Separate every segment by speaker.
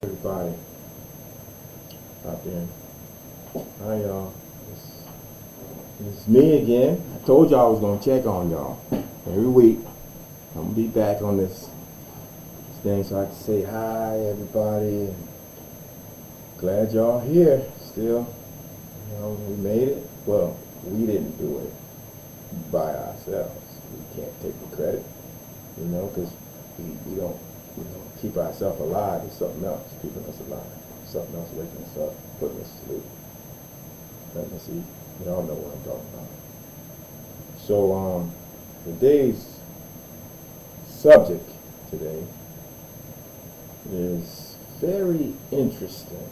Speaker 1: Everybody out there. Hi y'all. It's me again. I told y'all I was gonna check on y'all every week. I'm gonna be back on this thing so I can say hi everybody. Glad y'all here still. We made it. Well, we didn't do it by ourselves. We can't take the credit, because we don't keep ourselves alive. It's something else keeping us alive. Something else waking us up, putting us to sleep. Let me see. Y'all know what I'm talking about. So, today's subject today is very interesting,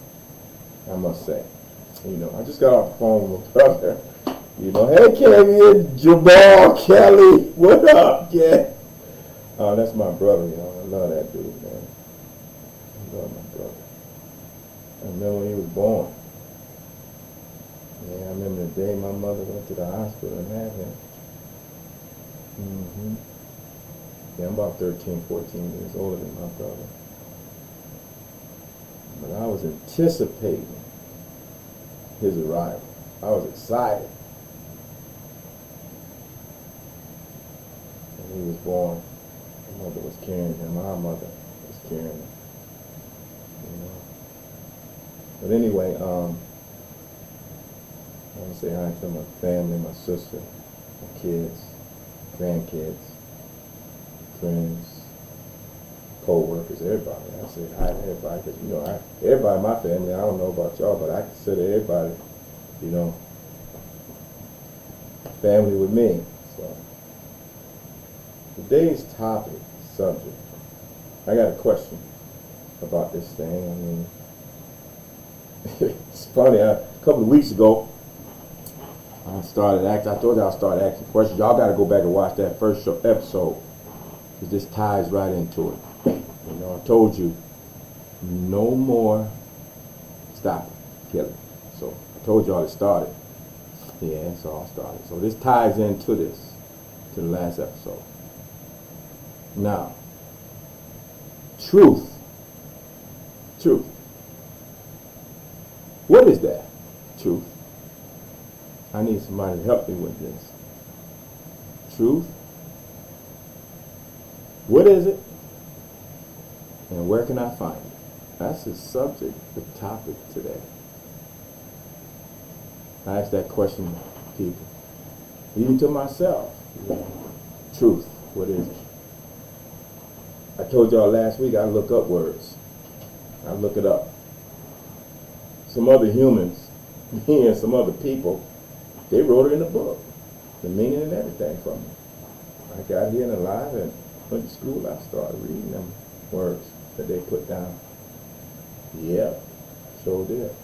Speaker 1: I must say. I just got off the phone with my brother. Hey Kevin, Jabal, Kelly, what up, yeah? That's my brother, I love that dude, man. I love my brother. I remember when he was born. Yeah, I remember the day my mother went to the hospital and had him. Yeah, I'm about 13, 14 years older than my brother. But I was anticipating his arrival. I was excited. When he was born, my mother was carrying him. My mother was carrying him. But anyway, I want to say hi to my family, my sister, my kids, grandkids, friends, co-workers, everybody. I say hi to everybody because, everybody in my family, I don't know about y'all, but I consider everybody, family with me. So, today's subject, I got a question about this thing. It's funny, a couple of weeks ago, I told you I'll start asking questions. Y'all got to go back and watch that first episode because this ties right into it. I told you, no more stop killing. So I told y'all it started. Yeah, it's all started. So this ties into to the last episode. Now, truth. What is that? Truth. I need somebody to help me with this. Truth. What is it? And where can I find it? That's the subject, the topic today. I ask that question to people, even to myself. Truth, what is it? I told y'all last week I look up words. I look it up. Some other humans, me and some other people, they wrote it in a book, the meaning and everything from it. I got here and alive and went to school. I started reading them words that they put down. Yep, sure did.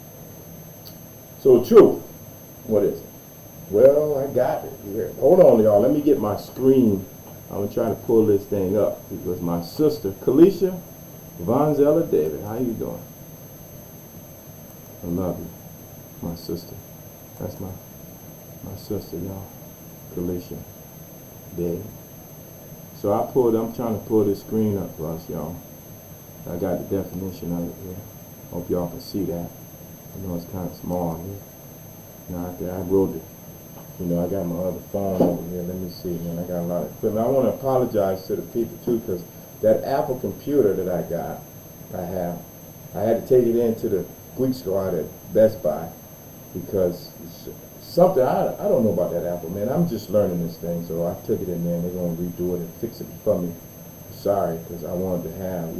Speaker 1: So truth, what is it? Well, I got it here. Hold on, y'all. Let me get my screen. I'm going to try to pull this thing up because my sister, Kalisha Vonzella David, how you doing? I love you, my sister. That's my sister, y'all. Kalisha David. So I'm trying to pull this screen up for us, y'all. I got the definition of it here. Hope y'all can see that. I know it's kind of small here. I wrote it. I got my other phone over here. Let me see, man. I got a lot of equipment. I want to apologize to the people, too, because that Apple computer that I had to take it into the Geek Squad at Best Buy because something, I don't know about that Apple, man. I'm just learning this thing, so I took it in there, and they're going to redo it and fix it for me. Sorry, because I wanted to have,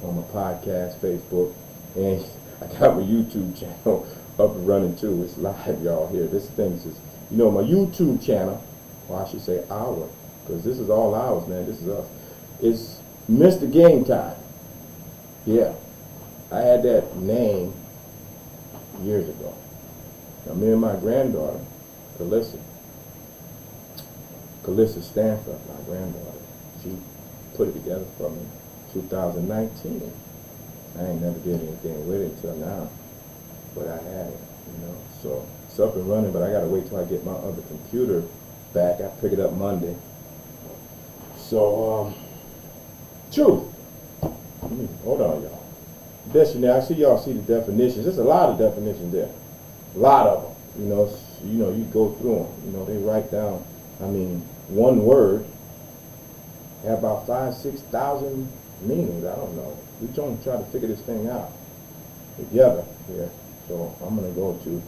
Speaker 1: on my podcast, Facebook, and I got my YouTube channel up and running, too. It's live, y'all, here. This thing's just, my YouTube channel, or I should say our, because this is all ours, man. This is us. It's Mr. Game Time. Yeah. I had that name years ago. Now, me and my granddaughter, Kalisha Stanford, my granddaughter, she put it together for me in 2019. I ain't never did anything with it until now, but I had it, So it's up and running, but I got to wait till I get my other computer back. I pick it up Monday. So, truth. Hold on, y'all. dictionary, I see y'all see the definitions. There's a lot of definitions there. A lot of them. You go through them. They write down, one word have about 5,000-6,000 meanings. I don't know. We're trying to figure this thing out together here. So I'm going to go to,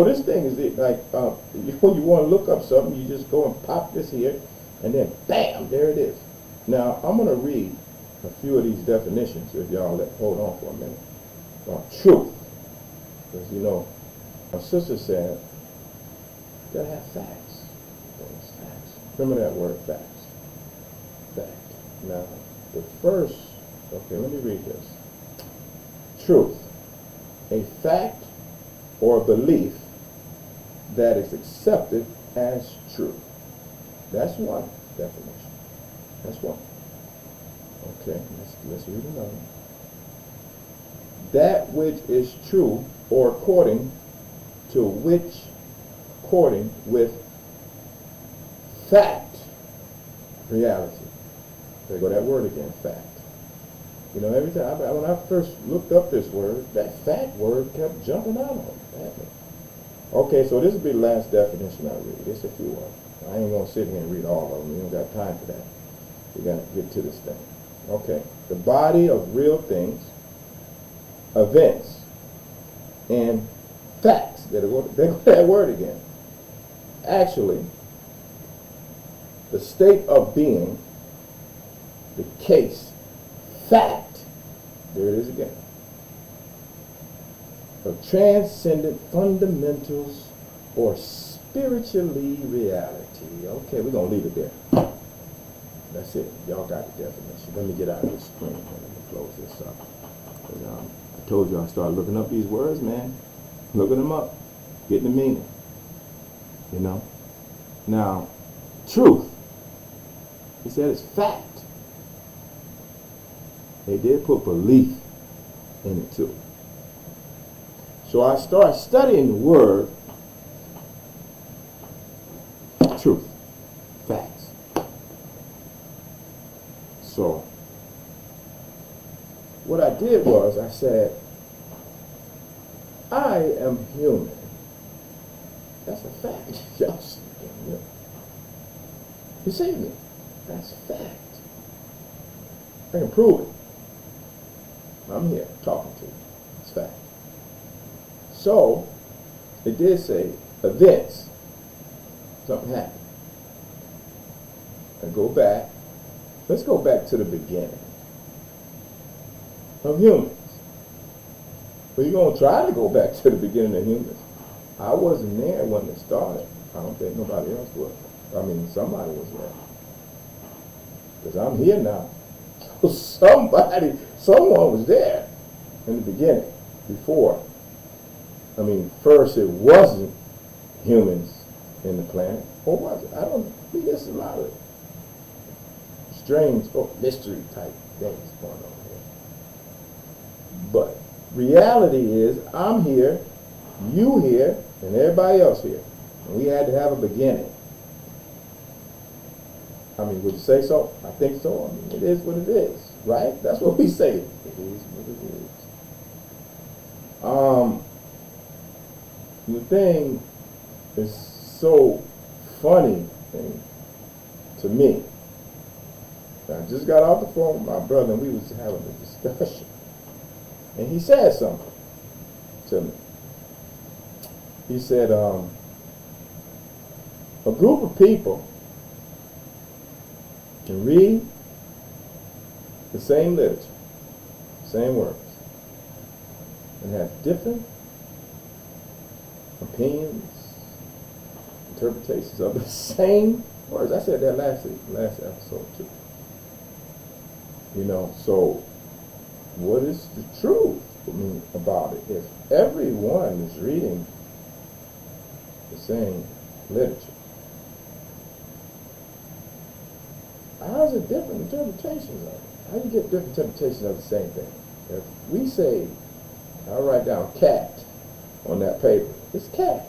Speaker 1: this thing is like, when you want to look up something, you just go and pop this here, and then bam, there it is. Now, I'm going to read a few of these definitions, if y'all hold on for a minute. Truth. Because, my sister said, you got to have facts. Facts. Remember that word, facts. Fact. Now, the first, let me read this. Truth. A fact or belief that is accepted as true. That's one definition. That's one. Okay, let's read another. That which is true or according with fact, reality. There go that word again, fact. Every time when I first looked up this word, that fact word kept jumping out on me. Okay, so this will be the last definition I read. There's a few of them. I ain't gonna sit here and read all of them. We don't got time for that. We gotta get to this thing. Okay, the body of real things, events, and facts. There go that word again. Actually, the state of being, the case, fact, there it is again, of transcendent fundamentals or spiritually reality. Okay, we're going to leave it there. That's it. Y'all got the definition. Let me get out of this screen. Let me close this up. I told you I started looking up these words, man. Looking them up. Getting the meaning. Now, truth. He said it's fact. They did put belief in it too. So I started studying the word truth, facts. So what I did was I said, I am human. That's a fact. Yes. You see me? That's fact. I can prove it. I'm here talking to you. It's fact. So, it did say events. Something happened. And go back. Let's go back to the beginning of humans. We're going to try to go back to the beginning of humans. I wasn't there when it started. I don't think nobody else was. Somebody was there. Because I'm here now. Someone was there in the beginning, before. First it wasn't humans in the planet, or was it? I don't know. There's a lot of strange mystery type things going on here. But reality is, I'm here, you here, and everybody else here. And we had to have a beginning. Would you say so? I think so. It is what it is, right? That's what we say. It is what it is. The thing is so funny to me. I just got off the phone with my brother, and we was having a discussion. And he said something to me. He said, a group of people can read the same literature, same words, and have different opinions, interpretations of the same words. I said that last episode too. So what is the truth about it? If everyone is reading the same literature, how's it different interpretations of it? How do you get different interpretations of the same thing? If we say, I'll write down cat on that paper, it's cat.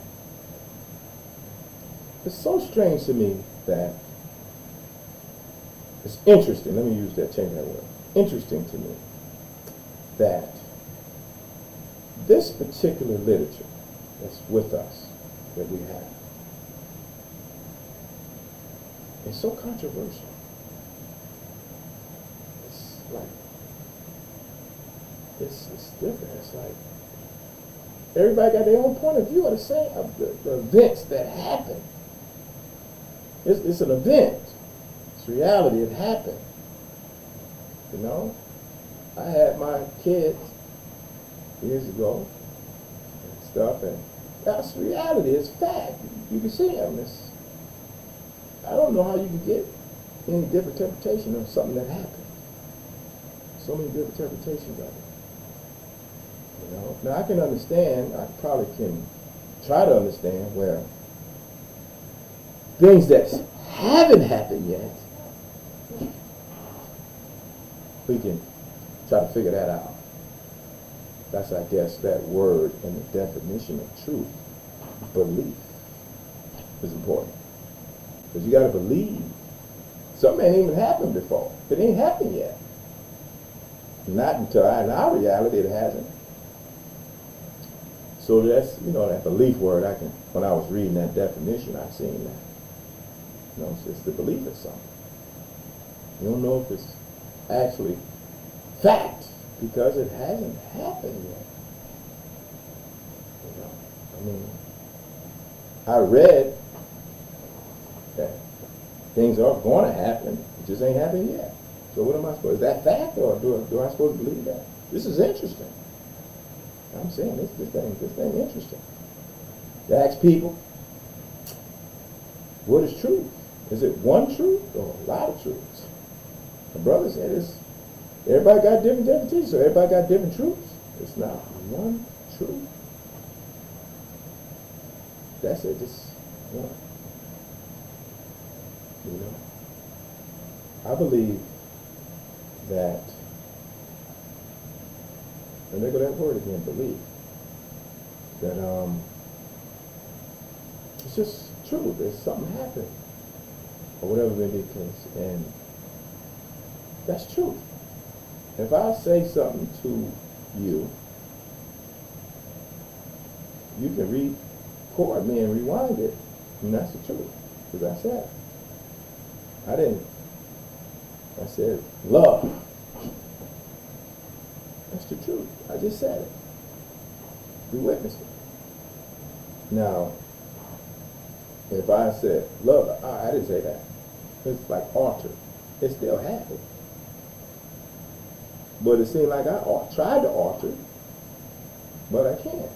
Speaker 1: It's so strange to me that it's interesting. Let me use that, change that word. Interesting to me that this particular literature that's with us, that we have, is so controversial. It's like, it's different. It's like, everybody got their own point of view of the events that happen. It's an event. It's reality. It happened. You know? I had my kids years ago and stuff, and that's reality. It's fact. You can see them. I don't know how you can get any different interpretation of something that happened. So many different interpretations of it. You know? Now I can understand, I probably can try to understand where things that haven't happened yet, we can try to figure that out. That's, I guess, that word in the definition of truth. Belief is important. Because you got to believe. Something ain't even happened before. It ain't happened yet. Not until in our reality it hasn't. So that's, that belief word, when I was reading that definition, I seen that. It's the belief in something. You don't know if it's actually fact because it hasn't happened yet. I read that things are going to happen, it just ain't happened yet. So what am I supposed? Is that fact, or do I supposed to believe that? This is interesting. I'm saying this thing interesting. You ask people, what is truth? Is it one truth or a lot of truths? My brother said everybody got different definitions, so everybody got different truths. It's not one truth. That's it, just one. I believe that, and there go that word again, believe, that it's just true. There's something happened, or whatever may be the case, and that's truth. If I say something to you, you can record me and rewind it, and that's the truth, because I said it. I said love. That's the truth. I just said it. You witnessed it. Now, if I said love, I didn't say that. It's like altered. It still happened. But it seemed like I tried to alter it, but I can't.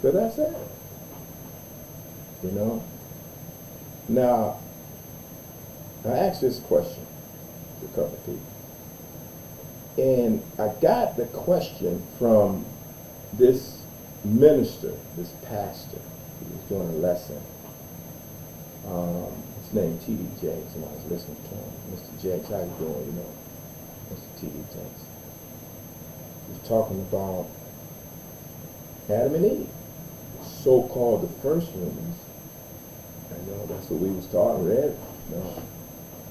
Speaker 1: Because I said it. Now, I asked this question to a couple of people. And I got the question from this minister, this pastor. He was doing a lesson. His name T.D. Jakes, and I was listening to him. Mr. Jakes, how you doing? Mr. T.D. Jakes. He was talking about Adam and Eve, so-called the first humans. That's what we was taught and read.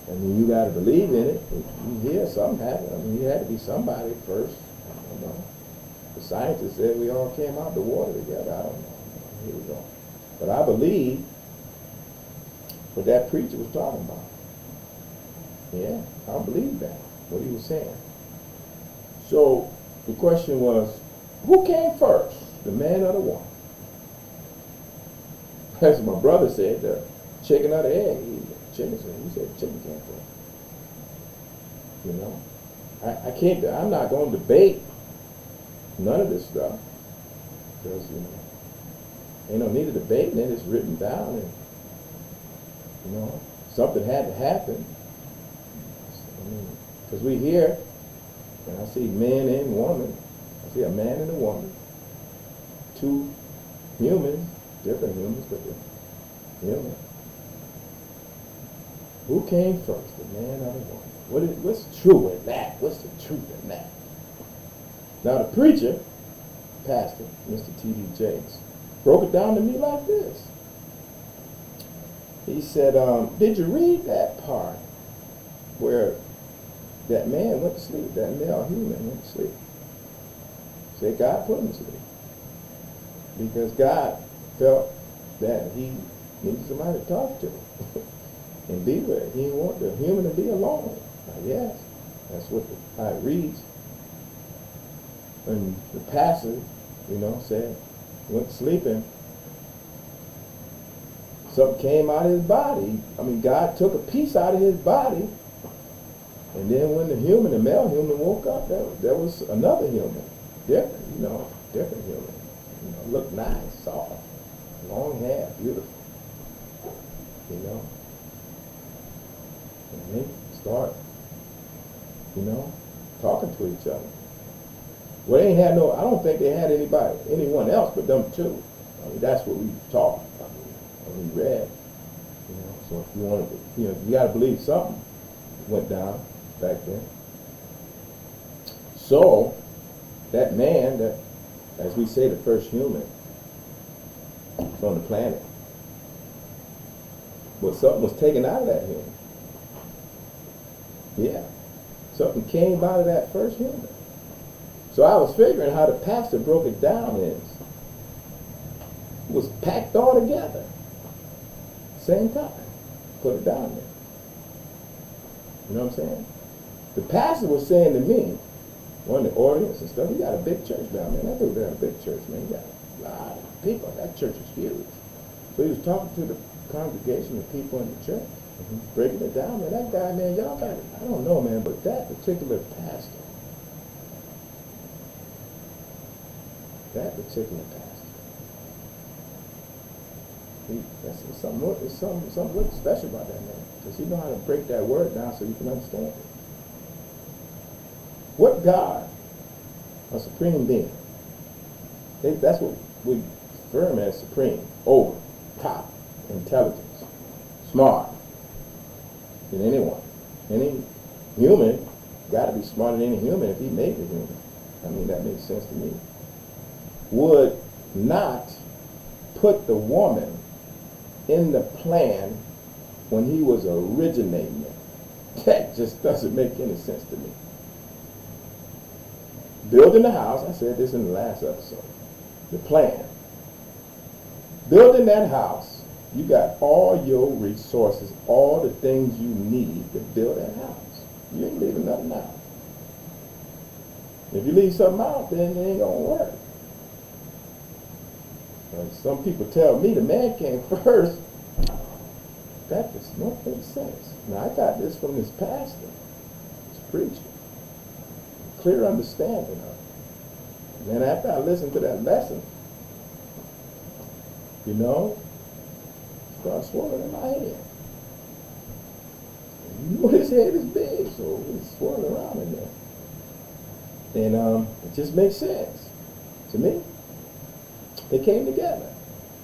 Speaker 1: And when you got to believe in it, you hear something happen. You had to be somebody first. The scientists said we all came out the water together. I don't know. Here we go. But I believe what that preacher was talking about. Yeah, I believe that, what he was saying. So the question was, who came first, the man or the woman? As my brother said, the chicken or the egg. He said chicken came first. I can't, I'm not going to debate none of this stuff. Because, ain't no need of debating it. It's written down, and, something had to happen. Because we hear, and I see man and woman. I see a man and a woman. Two humans, different humans, but they're human. Who came first, the man or the woman? What's true in that? What's the truth in that? Now the preacher, pastor, Mr. T.D. Jakes, broke it down to me like this. He said, did you read that part where that man went to sleep, that male human went to sleep? Said God put him to sleep. Because God felt that he needed somebody to talk to and be with. He didn't want the human to be alone. I guess that's what how it reads. And the pastor, said, went sleeping. Something came out of his body. God took a piece out of his body. And then when the male human woke up, there was another human. Different human. Looked nice, soft, long hair, beautiful. And they start, talking to each other. Well, they ain't had I don't think they had anyone else but them two. That's what we taught. We read. So if you wanted to, you got to believe something went down back then. So that man, that, as we say, the first human on the planet, but something was taken out of that human. Yeah, something came out of that first human. So I was figuring how the pastor broke it down is it was packed all together. Same time. Put it down there. You know what I'm saying? The pastor was saying to me, one of the audience and stuff, we got a big church down there. That dude got a big church, man. He got a lot of people. That church is huge. So he was talking to the congregation of people in the church, breaking it down. Man, that guy, man, y'all got it. I don't know, man, but that particular pastor, there's something really special about that man, because he know how to break that word down so you can understand it. What God, a supreme being, that's what we affirm as supreme, over, top, intelligence, smart than anyone. Any human got to be smarter than any human if he made the human. That makes sense to me. Would not put the woman in the plan when he was originating it. That just doesn't make any sense to me. Building the house, I said this in the last episode, the plan. Building that house, you got all your resources, all the things you need to build that house. You ain't leaving nothing out. If you leave something out, then it ain't going to work. Some people tell me the man came first. That does not make sense. Now, I got this from this pastor, this preacher. Clear understanding of it. And then after I listened to that lesson, it started swirling in my head. And his head is big, so it's swirling around in there. And it just makes sense to me. They came together,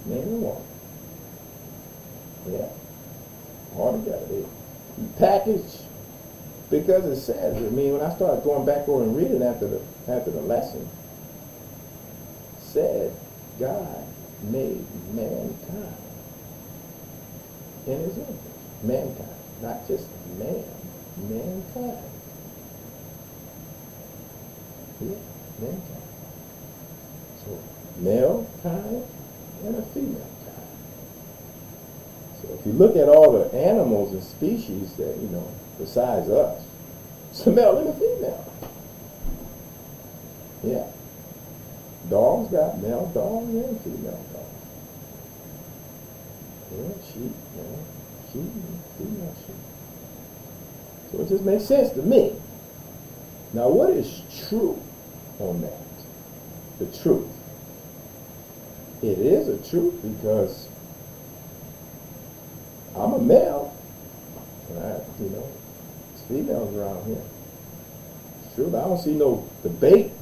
Speaker 1: man and woman. Yeah, all together. They packaged, because it says, when I started going back over and reading after the lesson, it said God made mankind in his image. Mankind, not just man, mankind. Yeah, mankind. So, male kind and a female kind. So if you look at all the animals and species that, besides us, it's a male and a female. Yeah. Dogs got male dogs and female dogs. Yeah, sheep, sheep, female sheep. So it just makes sense to me. Now what is true on that? The truth. It is a truth because I'm a male, and it's females around here. It's true, but I don't see no debate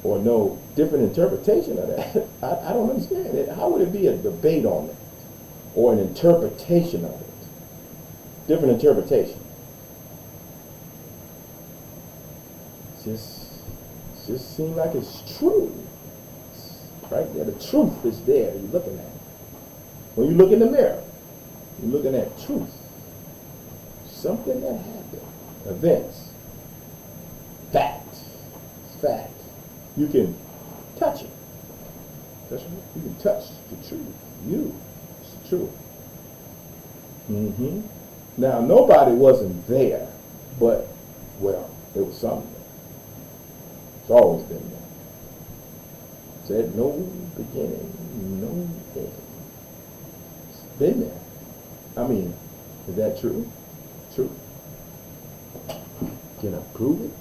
Speaker 1: or no different interpretation of that. I don't understand it. How would it be a debate on that or an interpretation of it? Different interpretation. It just seems like it's true. Right there, the truth is there. You're looking at it. When you look in the mirror, you're looking at truth. Something that happened. Events. Fact. It's fact. You can touch it. That's right. You can touch the truth. It's the truth. Mm-hmm. Now, nobody wasn't there, but, well, there was something there. It's always been there. Said no beginning, no end. It's been there. I mean, is that true? True. Can I prove it?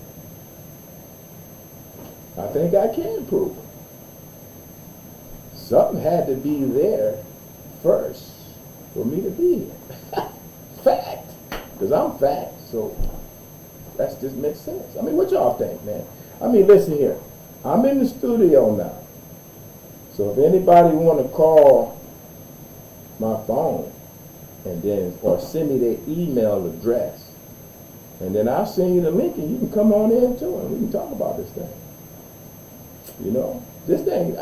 Speaker 1: I think I can prove it. Something had to be there first for me to be here. Fact. Because I'm fact, so that just makes sense. I mean, what y'all think, man? I mean, listen here. I'm in the studio now. So if anybody want to call my phone and then, or send me their email address, and then I'll send you the link and you can come on in too and we can talk about this thing. You know, this thing,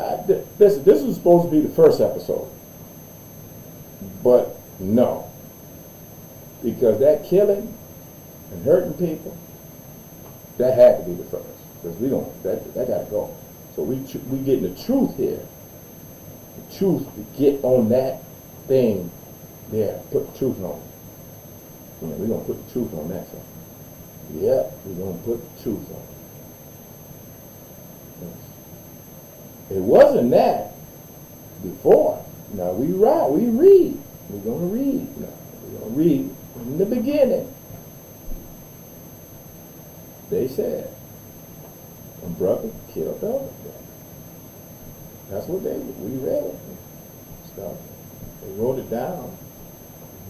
Speaker 1: this was supposed to be the first episode. But no. Because that killing and hurting people, that had to be the first. Because we don't, that got to go. So we getting the truth here. The truth to get on that thing there. Put the truth on it. You know, we're going to put the truth on that side. Yep, we're going to put the truth on it. It wasn't that before. Now we read. We're going to read. Now we're going to read in the beginning. They said, a brother killed the other brother. That's what we read it. Stuff. They wrote it down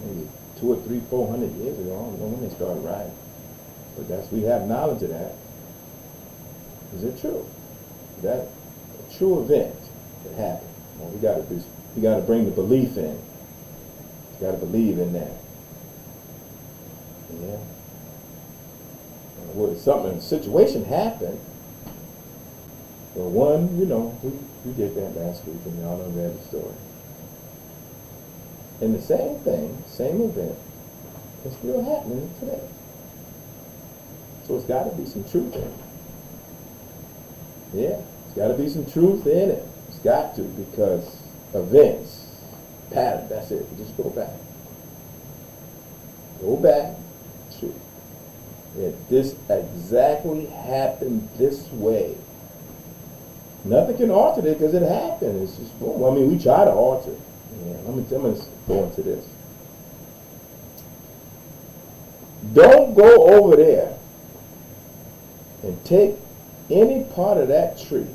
Speaker 1: maybe 200 or 300, 400 years ago. I don't know when they started writing. But we have knowledge of that. Is it true? That a true event that happened. Well, we got to bring the belief in. You got to believe in that. Yeah. Well, a situation happened. Well, one, you know, we did that last week, and y'all done read the story. And the same thing, same event, is still happening today. So it's got to be some truth in it. Yeah, it's got to be some truth in it. It's got to, because events, pattern, that's it. Just go back. Go back. Truth. If this exactly happened this way, nothing can alter it because it happened. It's just boom. I mean, we try to alter it. Yeah, let me go into this. Don't go over there and take any part of that tree,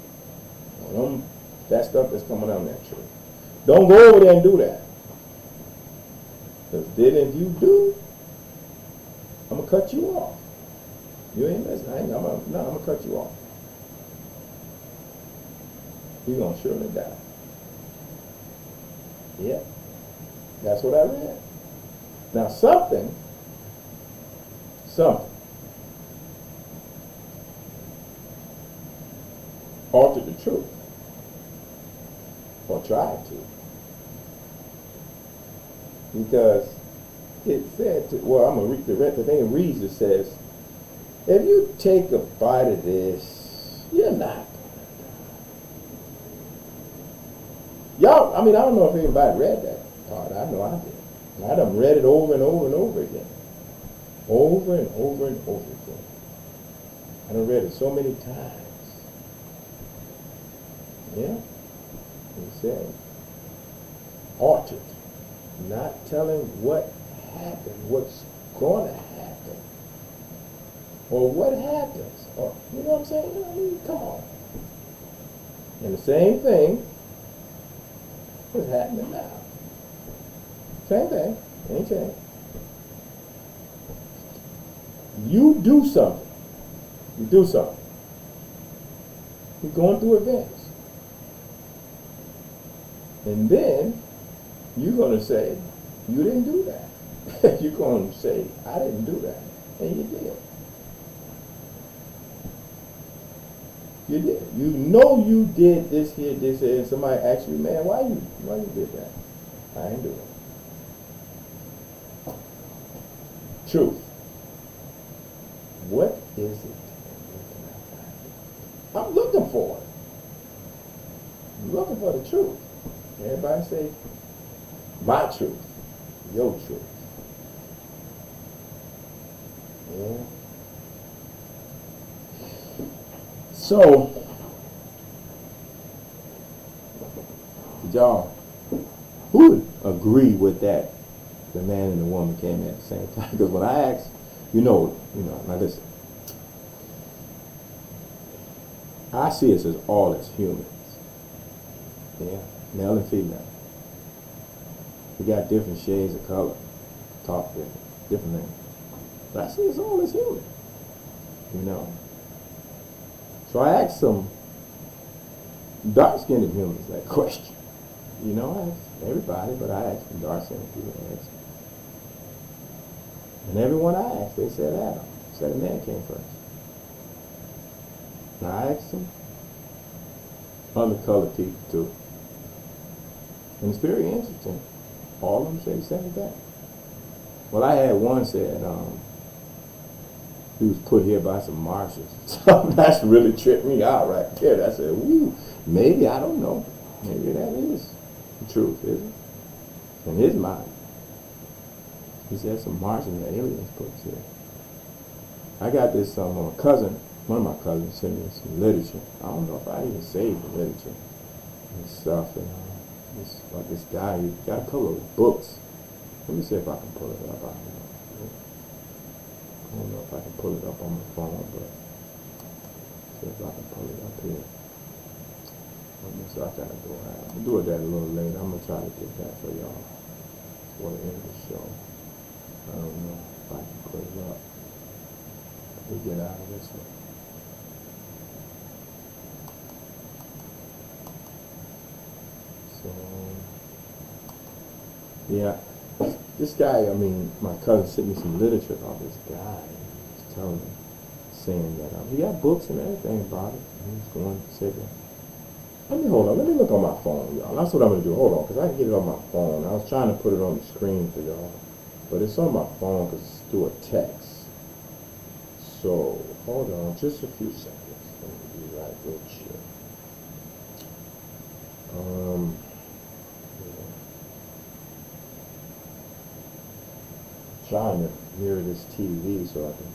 Speaker 1: that stuff that's coming on that tree. Don't go over there and do that. Because then if you do, I'm going to cut you off. You ain't listening. I'm going to cut you off. You're going to surely die. Yeah. That's what I read. Now something altered the truth. Or tried to. Because it said, I'm going to read the thing it reads, it says, if you take a bite of this, you're not. Y'all, I mean, I don't know if anybody read that part. I know I did. I done read it over and over and over again. Over and over and over again. I done read it so many times. Yeah? He said, altered. Not telling what happened, what's going to happen, or what happens. Or, you know what I'm saying? I mean, come on. And the same thing is happening now. Same thing. Ain't changed. You do something. You do something. You're going through events. And then you're going to say, you didn't do that. You're going to say, I didn't do that. And you did. You did. You know you did this here, and somebody asks you, man, why you did that? I didn't do it. Truth. What is it? I'm looking looking for it. I'm looking for the truth. Everybody say, my truth, your truth. Yeah. So, y'all, who would agree with that? The man and the woman came in at the same time. Because when I asked, now listen, I see us as all as humans. Yeah, male and female. We got different shades of color, talk different things. But I see us all as human. So I asked some dark-skinned humans that question. I asked everybody, but I asked some dark-skinned people. And everyone I asked, they said Adam. Said a man came first. And I asked them other colored people too. And it's very interesting. All of them say the same thing. Well, I had one said he was put here by some Martians. So that's really tripped me out right there. I said, ooh, maybe, I don't know. Maybe that is the truth, is it? In his mind. He said some Martians and aliens put us here. I got this cousin, one of my cousins sent me some literature. I don't know if I even saved the literature and stuff. And this guy, he got a couple of books. Let me see if I can pull it up. I don't know if I can pull it up on my phone, but see if I can pull it up here. So I gotta go out. I'll do it that a little later. I'm gonna try to get that for y'all for the end of the show. I don't know if I can put it up. We get out of this one. So yeah. This guy, my cousin sent me some literature about this guy. He was telling me, saying that he got books and everything about it. And he's going to say that. Let me look on my phone, y'all. That's what I'm going to do. Hold on, because I can get it on my phone. I was trying to put it on the screen for y'all. But it's on my phone because it's through a text. So, hold on just a few seconds. Let me be right with you. Trying to mirror this TV so I can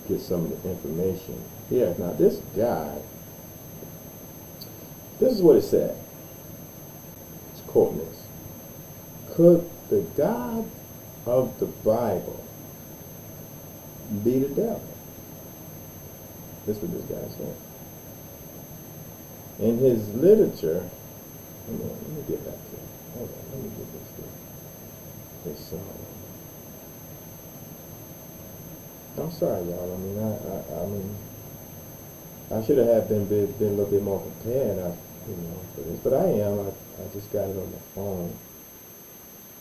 Speaker 1: get some of the information. Yeah, now this guy, this is what it said. It's quoting this. Could the God of the Bible be the devil? This is what this guy said. In his literature, let me get back to it. Hold on, let me get this here. This I'm sorry, y'all. I should have been a little bit more prepared, for this. But I am. I just got it on my phone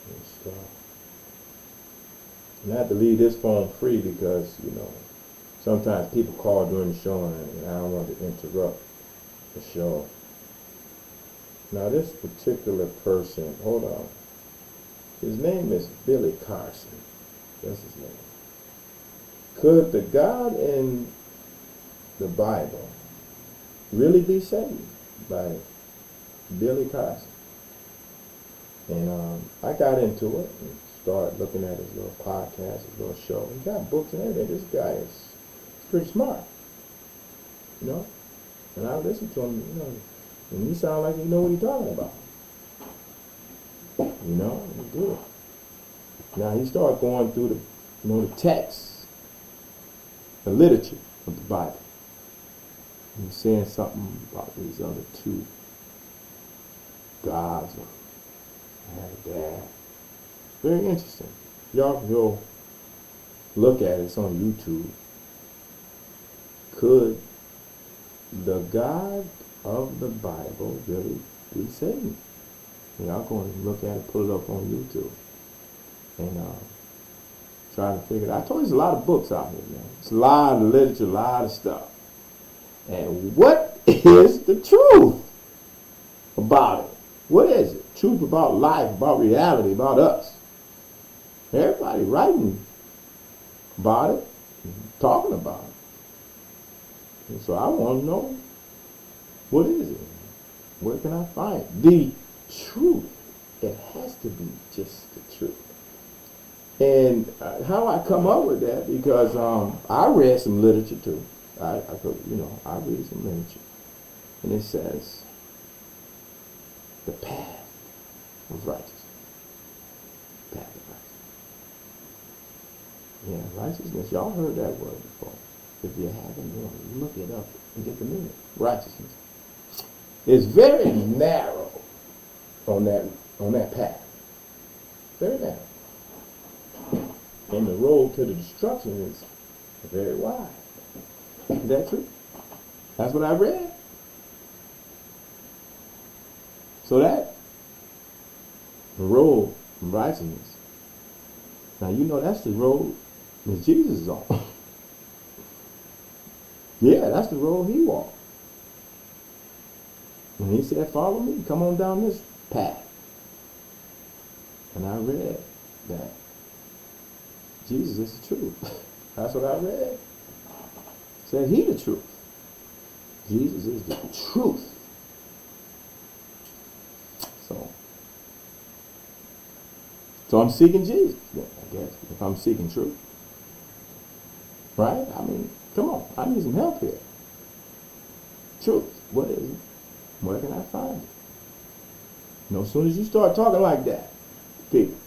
Speaker 1: and stuff. And I have to leave this phone free because sometimes people call during the show and I don't want to interrupt the show. Now this particular person, hold on. His name is Billy Carson. That's his name. Could the God in the Bible really be saved? By Billy Carson. And I got into it and started looking at his little podcast, his little show. He got books and everything. This guy is pretty smart. And I listened to him, and he sounds like he know what he's talking about. He did. Now he started going through the text. The literature of the Bible. And he's saying something about these other two gods or dad. Very interesting. Y'all can go look at it. It's on YouTube. Could the God of the Bible really be Satan? Y'all go and look at it, put it up on YouTube. And trying to figure it out. I told you there's a lot of books out here, man. It's a lot of literature, a lot of stuff. And what is the truth about it? What is it? Truth about life, about reality, about us. Everybody writing about it, talking about it. And so I want to know What is it? Where can I find it? The truth. It has to be just the truth. And how I come up with that, because I read some literature too. I read some literature. And it says, the path of righteousness. Path of righteousness. Yeah, righteousness. Y'all heard that word before. If you haven't, look it up and get the meaning. Righteousness. It's very narrow on that path. Very narrow. And the road to the destruction is very wide. Is that true? That's what I read. So that the road of righteousness. Now you know that's the road that Jesus is on. Yeah, that's the road he walked. When he said, follow me, come on down this path. And I read that Jesus is the truth. That's what I read. Said he the truth. Jesus is the truth. So I'm seeking Jesus, I guess, if I'm seeking truth. Right? I mean, come on, I need some help here. Truth, what is it? Where can I find it? You know, as soon as you start talking like that, people,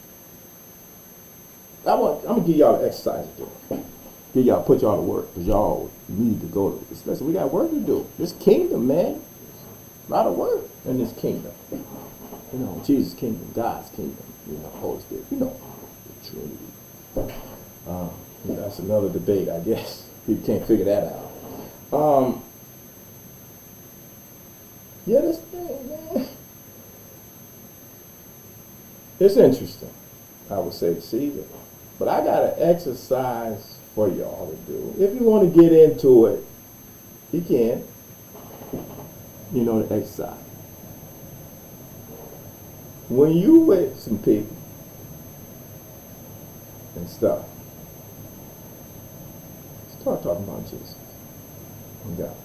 Speaker 1: I'm going to give y'all an exercise to do. Put y'all to work, because y'all need to go to this. Listen, we got work to do. This kingdom, man, a lot of work in this kingdom. You know, Jesus' kingdom, God's kingdom, you know, Holy Spirit, you know, the Trinity. That's another debate, I guess. People can't figure that out. Yeah, this thing, man, it's interesting, I would say, to see it. But I got an exercise for y'all to do. If you want to get into it, you can. You know, the exercise. When you with some people and stuff, start talking about Jesus and God.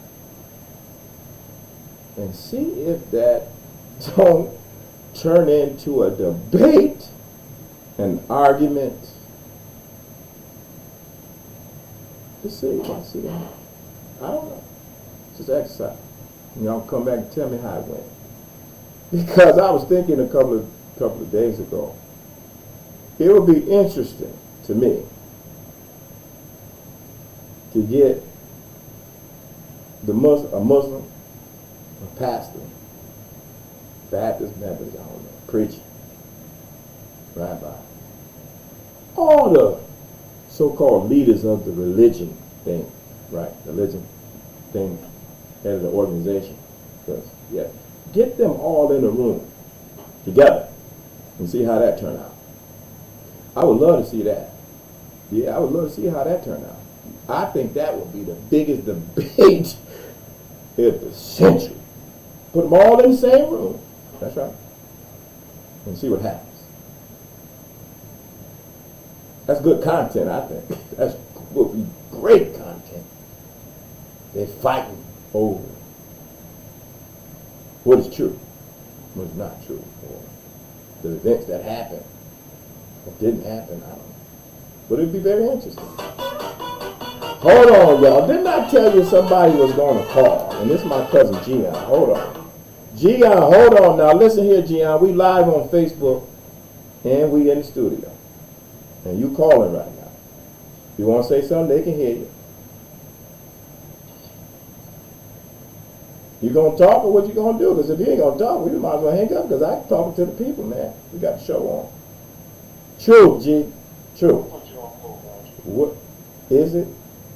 Speaker 1: And see if that don't turn into a debate, an argument. Just see if I see that. I don't know. Just exercise. And y'all come back and tell me how it went. Because I was thinking a couple of days ago, it would be interesting to me to get a Muslim, a pastor, Baptist, Methodist, I don't know, preacher, rabbi, all the so-called leaders of the religion thing, right? Religion thing, head of the organization. Because, yeah, get them all in a room together and see how that turned out. I would love to see that. Yeah, I would love to see how that turned out. I think that would be the biggest debate of the century. Put them all in the same room. That's right. And see what happens. That's good content, I think. That would be great content. They're fighting over what is true, what is not true, or the events that happened, that didn't happen, I don't know. But it'd be very interesting. Hold on, y'all. Didn't I tell you somebody was going to call? And this is my cousin Gian. Hold on. Gian, hold on now. Listen here, Gian. We live on Facebook, and we in the studio. And you calling right now. You want to say something, they can hear you. You going to talk or what you going to do? Because if you ain't going to talk, we might as well hang up, because I'm talking to the people, man. We got the show on. True, G. True. What is it?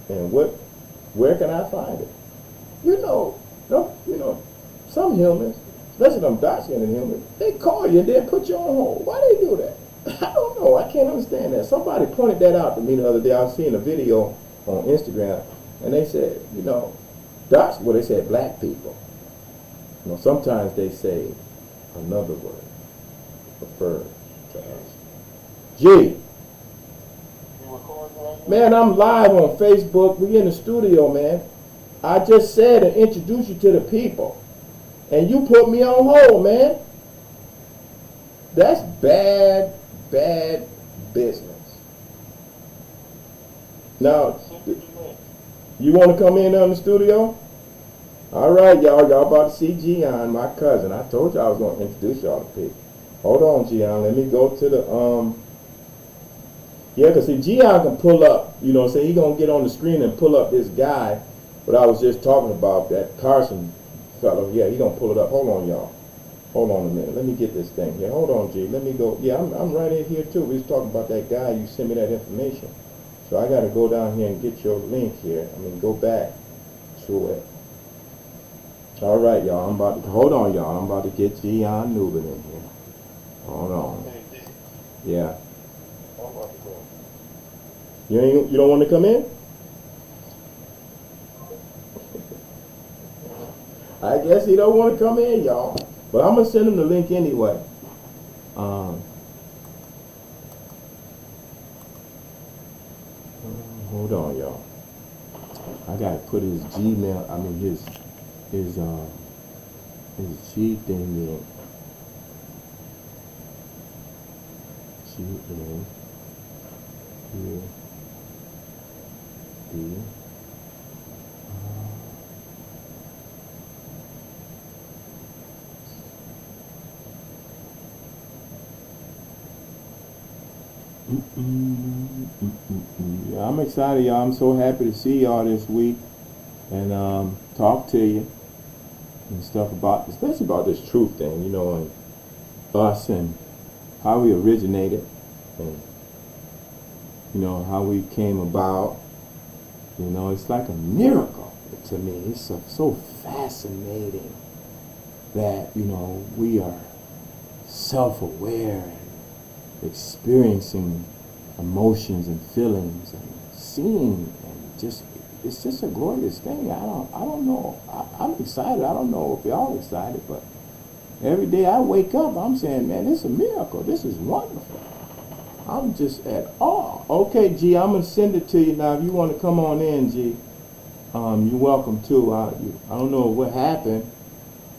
Speaker 1: And where can I find it? You know, some humans, especially them dark-skinned humans, they call you and then put you on hold. Why they do that? I don't know. I can't understand that. Somebody pointed that out to me the other day. I was seeing a video on Instagram, and they said, they said black people. Sometimes they say another word, prefer to us. G. Man, I'm live on Facebook. We in the studio, man. I just said and introduced you to the people. and you put me on hold, man. That's bad, bad business. Now, you want to come in on the studio? All right, y'all. Y'all about to see Gian, my cousin. I told you I was going to introduce y'all to people. Hold on, Gian. Let me go to the, yeah, because see, Gian can pull up, you know what I'm saying? He's going to get on the screen and pull up this guy, what I was just talking about, that Carson fellow. Yeah, he's going to pull it up. Hold on, y'all. Hold on a minute. Let me get this thing here. Hold on, G. Let me go. Yeah, I'm right in here, too. We was talking about that guy. You sent me that information. So I got to go down here and get your link here. I mean, go back to it. All right, y'all. Hold on, y'all. I'm about to get Gian Newman in here. Hold on. Yeah. You don't want to come in? I guess he don't want to come in, y'all. But I'm gonna send him the link anyway. Hold on, y'all. I gotta put his Gmail. I mean his G thing in. G in here. B. Yeah, I'm excited, y'all. I'm so happy to see y'all this week and talk to you and stuff about, especially about this truth thing, you know, and us and how we originated and, you know, how we came about. You know, it's like a miracle to me. It's so fascinating that, you know, we are self-aware and experiencing emotions and feelings and seeing, and just, it's just a glorious thing. I don't know. I'm excited. I don't know if y'all excited, but every day I wake up, I'm saying, man, this is a miracle. This is wonderful. I'm just at awe. Okay, G, I'm gonna send it to you now. If you want to come on in, G, you're welcome to. I don't know what happened.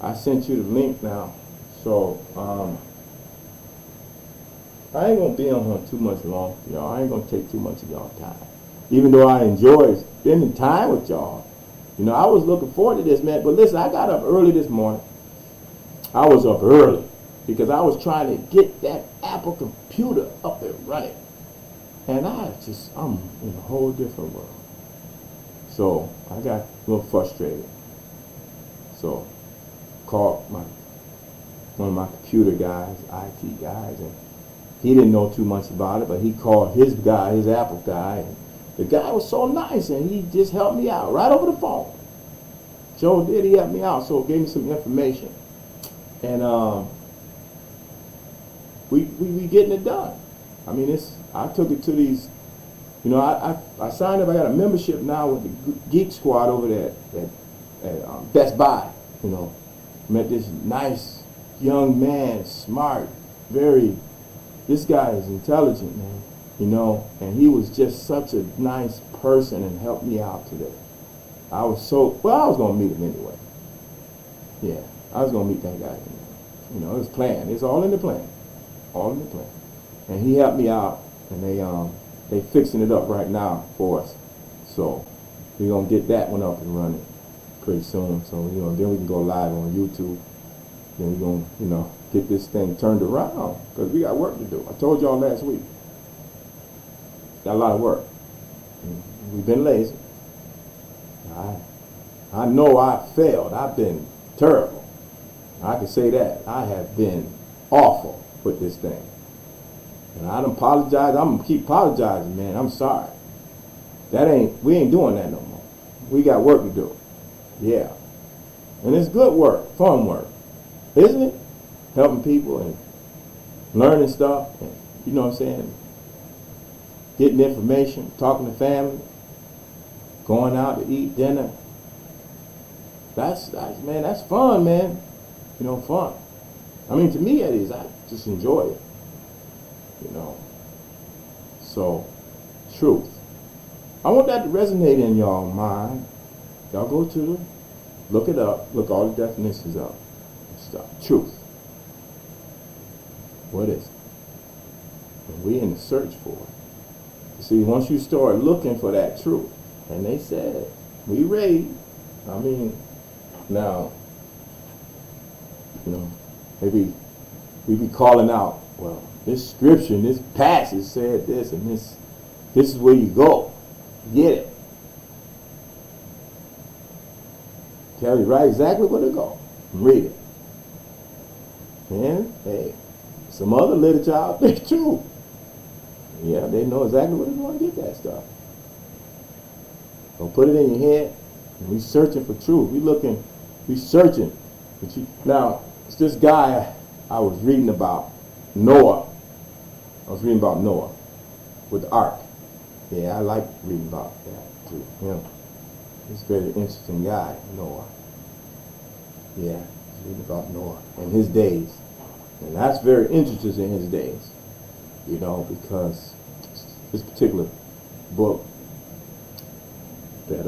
Speaker 1: I sent you the link now, so I ain't gonna be on here too much long, y'all. I ain't gonna take too much of y'all time. Even though I enjoy spending time with y'all, you know, I was looking forward to this, man. But listen, I got up early this morning. I was up early because I was trying to get that Apple computer up and running, and I'm in a whole different world. So I got a little frustrated. So called one of my computer guys, IT guys, and he didn't know too much about it, but he called his guy, his Apple guy, and the guy was so nice, and he just helped me out right over the phone. Joe did, he helped me out, so gave me some information. And we getting it done. I mean, I took it to these, you know, I signed up. I got a membership now with the Geek Squad over there at Best Buy. You know, met this nice young man, smart, this guy is intelligent, man. You know, and he was just such a nice person and helped me out today. I was gonna meet him anyway. Yeah, I was gonna meet that guy anyway. You know, it was planned. It's all in the plan. All in the plan. And he helped me out, and they fixing it up right now for us. So we're gonna get that one up and running pretty soon. So, you know, then we can go live on YouTube. Then we're gonna, you know, get this thing turned around because we got work to do. I told y'all last week. Got a lot of work. We've been lazy. I know I failed. I've been terrible. I can say that. I have been awful with this thing. And I don't apologize. I'm gonna keep apologizing, man. I'm sorry. We ain't doing that no more. We got work to do. Yeah. And it's good work, fun work. Isn't it? Helping people and learning stuff, and you know what I'm saying? Getting information, talking to family, going out to eat dinner. That's fun, man. You know, fun. I mean, to me it is. I just enjoy it. You know. So, truth. I want that to resonate in y'all mind. Y'all go to look it up, look all the definitions up. stuff. Truth. What is it? And we in the search for it. You see, once you start looking for that truth, and they said, we read, I mean, now, maybe we be calling out, well, this scripture and this passage said this, and this is where you go. Get it. Tell you right exactly where to go. Read it. And, hey, some other literature out there too. Yeah, they know exactly where they're going to get that stuff. Don't put it in your head. And we searching for truth. We searching. Now, it's this guy I was reading about, Noah. I was reading about Noah with the ark. Yeah, I like reading about that too. He's a very interesting guy, Noah. Yeah, he's reading about Noah and his days. And that's very interesting in his days, because this particular book, that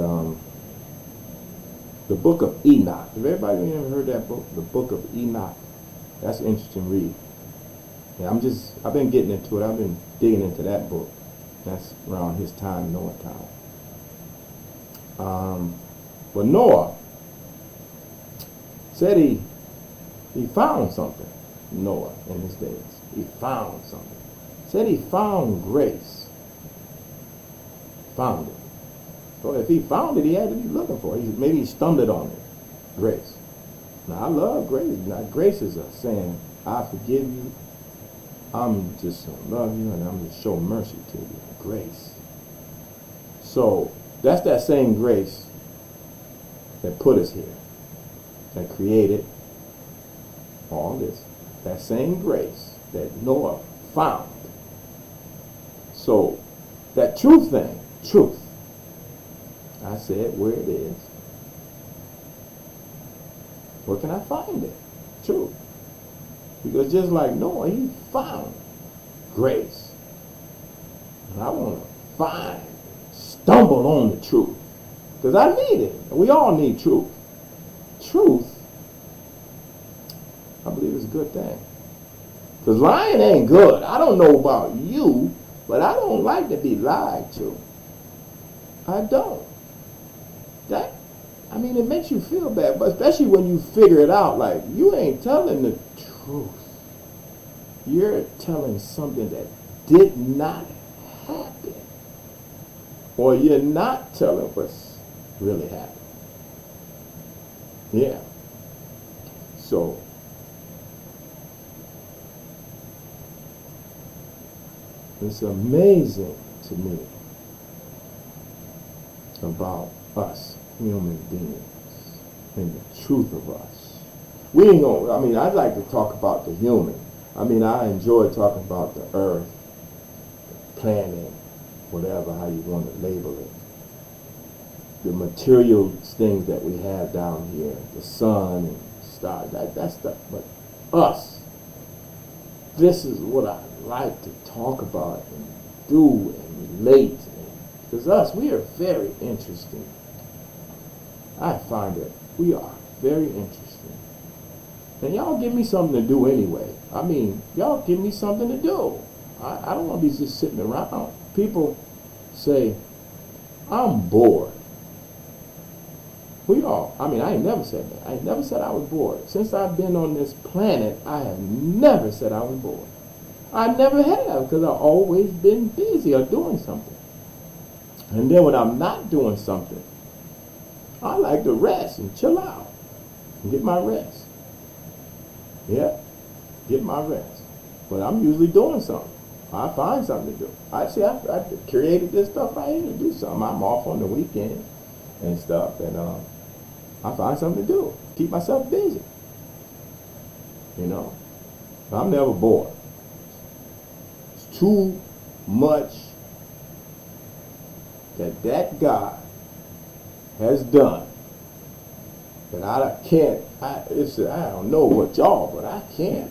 Speaker 1: the book of Enoch. Have everybody ever heard that book? The book of Enoch. That's an interesting read. Yeah, I've been getting into it. I've been digging into that book. That's around his time, Noah time. But Noah said he found something. Noah in his days. He found something. Said he found grace. Found it. So if he found it, he had to be looking for it. Maybe he stumbled on it. Grace. Now, I love grace. Now, grace is a saying, I forgive you. I'm just going to love you, and I'm just show mercy to you. Grace. So, that's that same grace that put us here, that created all this. That same grace that Noah found. So, that truth thing, truth. I said where it is. Where can I find it? Truth. Because just like Noah, he found grace. And I want to stumble on the truth. Because I need it. We all need truth. Truth, I believe, is a good thing. Because lying ain't good. I don't know about you, but I don't like to be lied to. I don't. It makes you feel bad, but especially when you figure it out, like, you ain't telling the truth. You're telling something that did not happen. Or you're not telling what's really happened. Yeah. So, it's amazing to me about us human beings and the truth of us. We ain't gonna, I'd like to talk about the human. I enjoy talking about the earth, the planet, whatever, how you want to label it. The material things that we have down here, the sun and stars, that stuff. But us, this is what I like to talk about and do and relate. Because us, we are very interesting. I find that we are very interesting. And y'all give me something to do anyway. Y'all give me something to do. I don't want to be just sitting around. People say, I'm bored. I ain't never said that. I ain't never said I was bored. Since I've been on this planet, I have never said I was bored. I never have, because I've always been busy or doing something. And then when I'm not doing something, I like to rest and chill out and get my rest. Yeah, get my rest. But I'm usually doing something. I find something to do. I created this stuff right here to do something. I'm off on the weekend and stuff, and I find something to do. Keep myself busy. I'm never bored. It's too much that God has done that I can't. I don't know what y'all, but I can't.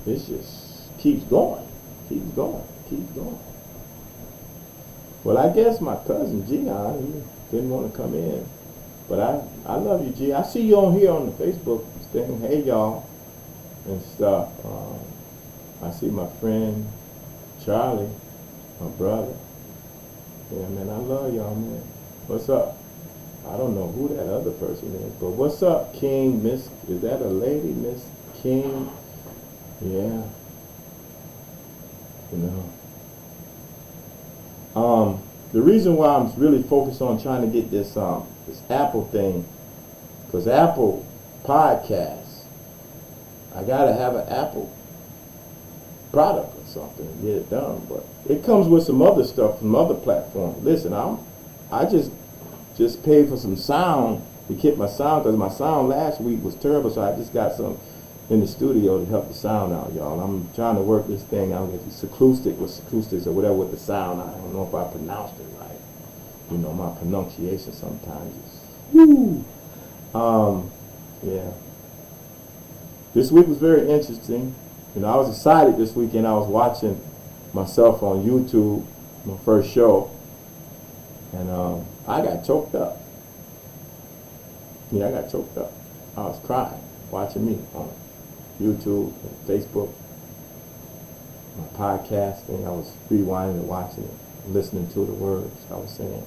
Speaker 1: It just keeps going, keeps going, keeps going. Well, I guess my cousin Gian, he didn't want to come in, but I love you, G. I see you on here on the Facebook thing. Hey, y'all, and stuff. I see my friend Charlie, my brother. Yeah, man, I love y'all, man. What's up? I don't know who that other person is, but what's up, King, Miss? Is that a lady, Miss King? Yeah. You know. The reason why I'm really focused on trying to get this Apple thing, because Apple Podcasts, I gotta have an Apple product or something to get it done. But it comes with some other stuff from other platforms. Listen, I just paid for some sound to get my sound, because my sound last week was terrible, so I just got some in the studio to help the sound out, y'all. I'm trying to work this thing out with acoustics or whatever with the sound. I don't know if I pronounced it right. You know, my pronunciation sometimes is woo. Yeah. This week was very interesting. You know, I was excited this weekend. I was watching myself on YouTube, my first show, and I got choked up. Yeah, I got choked up. I was crying watching me on YouTube and Facebook, my podcast thing. I was rewinding and watching it, listening to the words I was saying.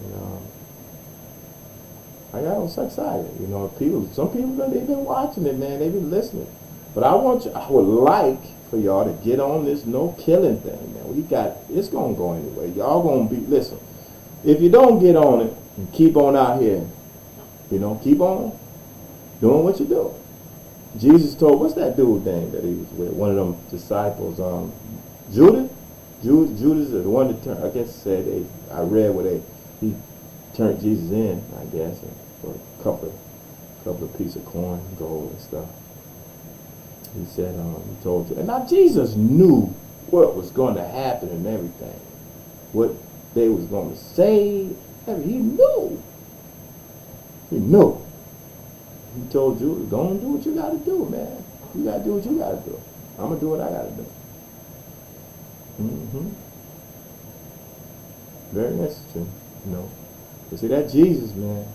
Speaker 1: And I got so excited. You know, some people, they've been watching it, man. They've been listening. But I would like for y'all to get on this no killing thing, man. It's gonna go anyway. Y'all gonna listen. If you don't get on it and keep on out here, you know, keep on doing what you do. Jesus told, what's that dude name that he was with? One of them disciples, Judas, the one that turned, I guess said I read where he turned Jesus in, I guess, for a couple of pieces of corn, gold and stuff. He said, he told you, and now Jesus knew what was going to happen and everything, what they was going to say. He knew. He told you, go and do what you got to do, man. You got to do what you got to do. I'm going to do what I got to do. Very interesting, you know. You see, that Jesus, man.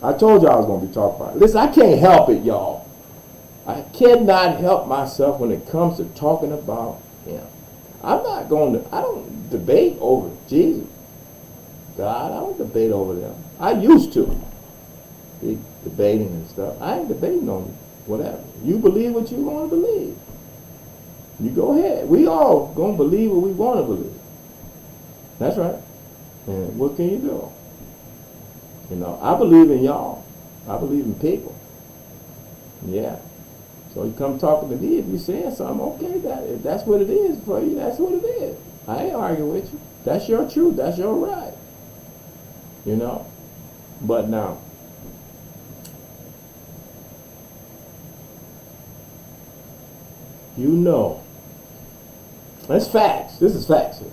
Speaker 1: I told you I was going to be talking about it. Listen, I can't help it, y'all. I cannot help myself when it comes to talking about him. I don't debate over Jesus. God, I don't debate over them. I used to be debating and stuff. I ain't debating on whatever. You believe what you want to believe. You go ahead. We all going to believe what we want to believe. That's right. And what can you do? You know, I believe in y'all. I believe in people. Yeah. So you come talking to me, if you're saying something, okay, if that's what it is for you, that's what it is. I ain't arguing with you. That's your truth. That's your right. You know? But now, you know, that's facts. This is facts here.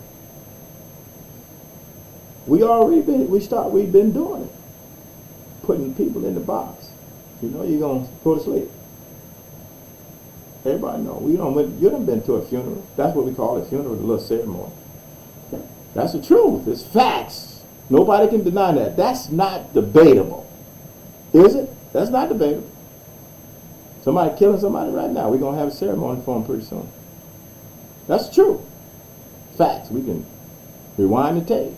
Speaker 1: We've been doing it. Putting people in the box. You know, you're going to go to sleep. Everybody know. You done been to a funeral. That's what we call a funeral, a little ceremony. That's the truth. It's facts. Nobody can deny that. That's not debatable. Is it? That's not debatable. Somebody killing somebody right now. We're going to have a ceremony for them pretty soon. That's true. Facts. We can rewind the tape.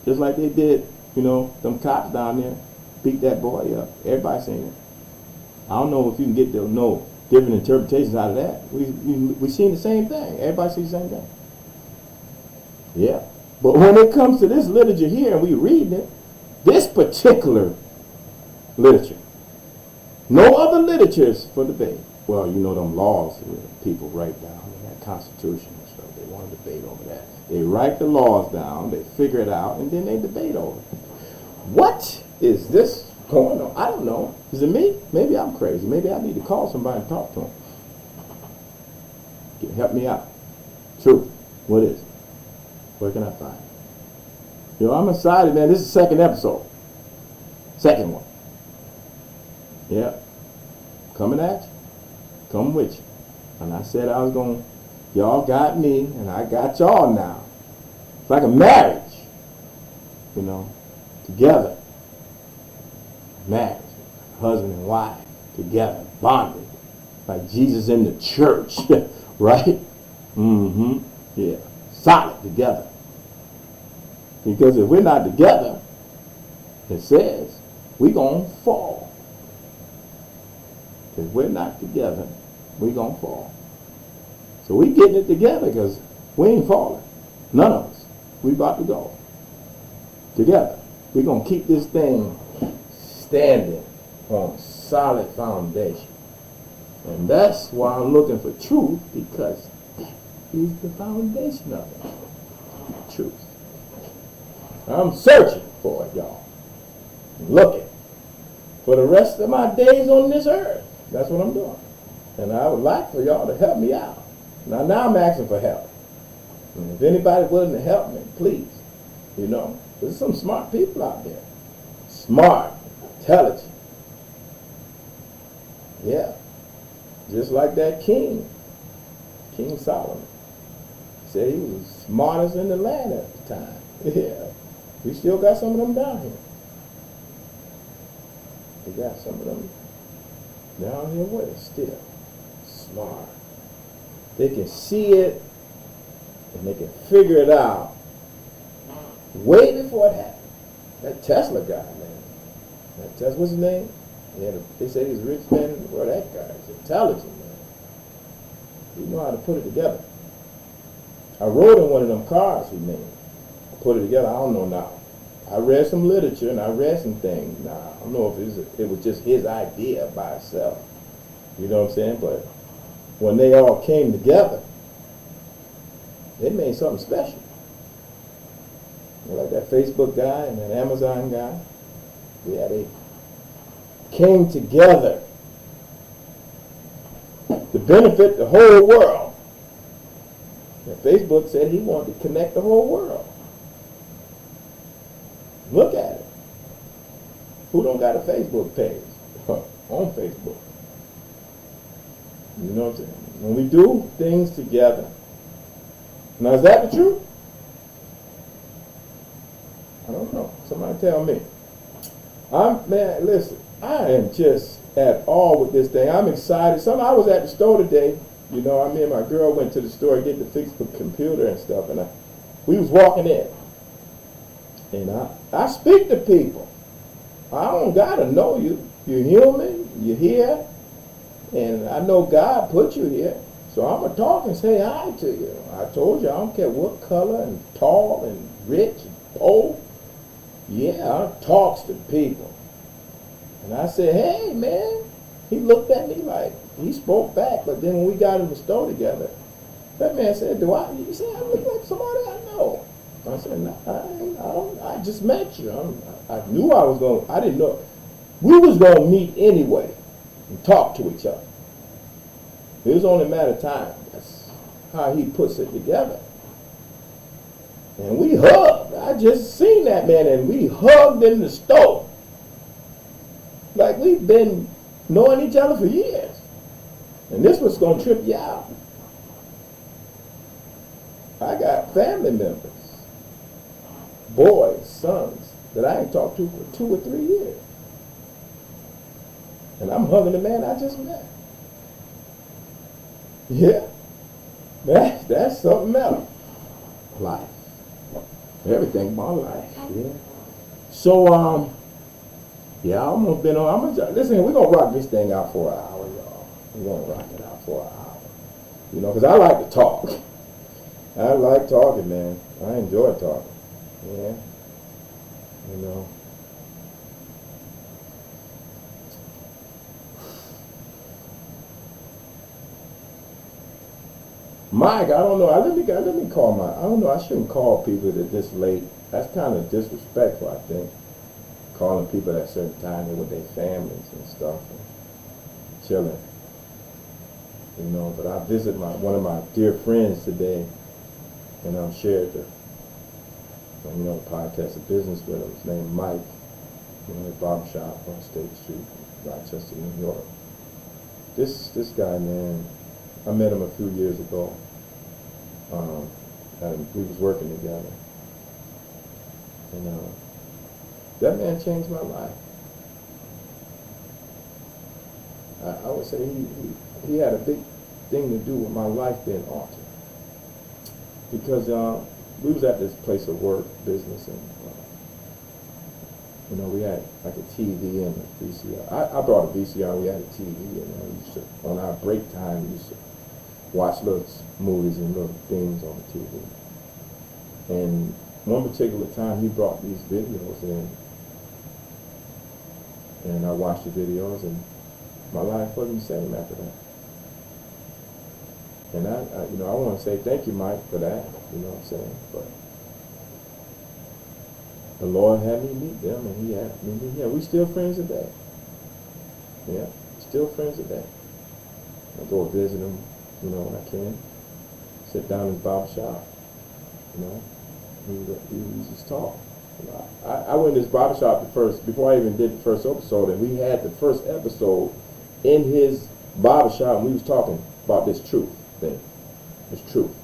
Speaker 1: Just like they did, you know, them cops down there beat that boy up. Everybody seen it. I don't know if you can get no different interpretations out of that. We seen the same thing. Everybody sees the same thing. Yeah. But when it comes to this literature here, and we reading it, this particular literature, no other literature is for debate. Well, you know them laws that people write down in that Constitution and stuff. They want to debate over that. They write the laws down, they figure it out, and then they debate over it. What is this going on? I don't know. Is it me? Maybe I'm crazy. Maybe I need to call somebody and talk to them. Help me out. Truth. What is it? Where can I find it? You know, I'm excited, man. This is the second episode. Second one. Yeah. Coming at you. Coming with you. And I said I was going to, y'all got me, and I got y'all now. It's like a marriage. You know, together. marriage, husband and wife together, bonded, like Jesus in the church, right? Mm-hmm. Yeah, solid together. Because if we're not together, it says we're going to fall. If we're not together, we're going to fall. So we getting it together because we ain't falling. None of us. We about to go together. We're going to keep this thing standing on solid foundation. And that's why I'm looking for truth, because that is the foundation of it. Truth. I'm searching for it, y'all. Looking for the rest of my days on this earth. That's what I'm doing. And I would like for y'all to help me out. Now I'm asking for help. And if anybody's willing to help me, please. You know, there's some smart people out there. Smart, intelligent. Yeah. Just like that king, King Solomon. Said he was smartest in the land at the time. Yeah. We still got some of them down here. We got some of them down here with us still. Smart. They can see it and they can figure it out way before it happened. That Tesla guy, man. That Tesla, what's his name? They said he's a rich man. Well, that guy is intelligent, man. He know how to put it together. I rode in one of them cars he made. Put it together. I don't know now. I read some literature and I read some things. Now, I don't know if it was just his idea by itself. You know what I'm saying? But when they all came together, they made something special. Like that Facebook guy and that Amazon guy. Yeah, they came together to benefit the whole world. And Facebook said he wanted to connect the whole world. Look at it. Who don't got a Facebook page on Facebook? You know what I'm saying? When we do things together. Now, is that the truth? I don't know. Somebody tell me. Man, listen, I am just at all with this thing. I'm excited. I was at the store today. You know, me and my girl went to the store to get to fix the computer and stuff, and we was walking in. And I speak to people. I don't gotta know you. You're human. You're here. And I know God put you here. So I'm going to talk and say hi to you. I told you I don't care what color and tall and rich and poor. Yeah, I talks to people. And I said, hey, man. He looked at me like, he spoke back. But then when we got in the store together, that man said, you say I look like somebody I know? I said, no, I just met you. I knew I was going to, I didn't know. We was going to meet anyway and talk to each other. It was only a matter of time. That's how he puts it together. And we hugged. I just seen that man, and we hugged in the store. Like we've been knowing each other for years. And this was going to trip you out. I got family members, boys, sons, that I ain't talked to for 2 or 3 years. And I'm hugging the man I just met. Yeah. That's something else. Life. Everything about life. Yeah. So, yeah, I almost been on. Listen, we're going to rock this thing out for an hour, y'all. We're going to rock it out for an hour. You know, because I like to talk. I like talking, man. I enjoy talking. Yeah. You know. Mike, I don't know. Let me call I don't know. I shouldn't call people that this late. That's kind of disrespectful, I think. Calling people at a certain time with their families and stuff and chilling. You know, but I visited one of my dear friends today, and I shared the podcast of business with him. His name Mike. You know, a barbershop on State Street, Rochester, New York. This guy, man. I met him a few years ago. And we was working together. And that man changed my life. I would say he had a big thing to do with my life being altered. Because we was at this place of work, business, and we had like a TV and a VCR. I brought a VCR. We had a TV, and we used to, on our break time, we used to watch little movies and little things on the TV. And one particular time, he brought these videos in, and I watched the videos, and my life wasn't the same after that. And I want to say thank you, Mike, for that. You know what I'm saying? But the Lord had me meet them, and He had me meet him. We still friends today. Yeah, still friends today. I go visit him, when I can. Sit down in his barber shop. We just talk. I went to his barber shop before I even did the first episode, and we had the first episode in his barber shop, and we was talking about this truth thing. This truth.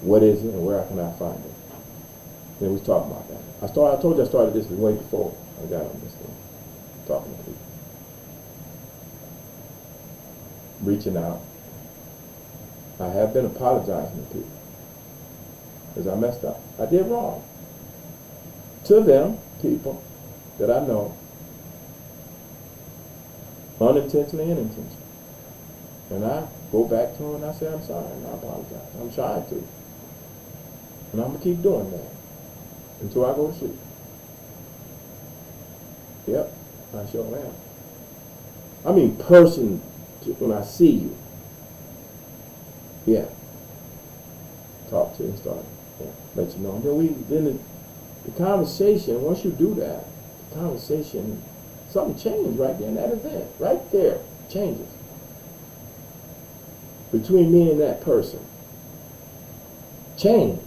Speaker 1: What is it, and where can I find it? Then we was talking about that. I told you I started this way before I got on this thing. Talking to people. Reaching out. I have been apologizing to people. Because I messed up. I did wrong. To them, people that I know, unintentionally and intentionally. And I go back to them and I say, I'm sorry, and I apologize. I'm trying to. And I'm going to keep doing that until I go to sleep. Yep, I sure am. I mean, when I see you. Yeah. Talk to you and start. Yeah, let you know. Then the conversation, once you do that, the conversation, something changed right there in that event. Right there. Changes. Between me and that person. Change.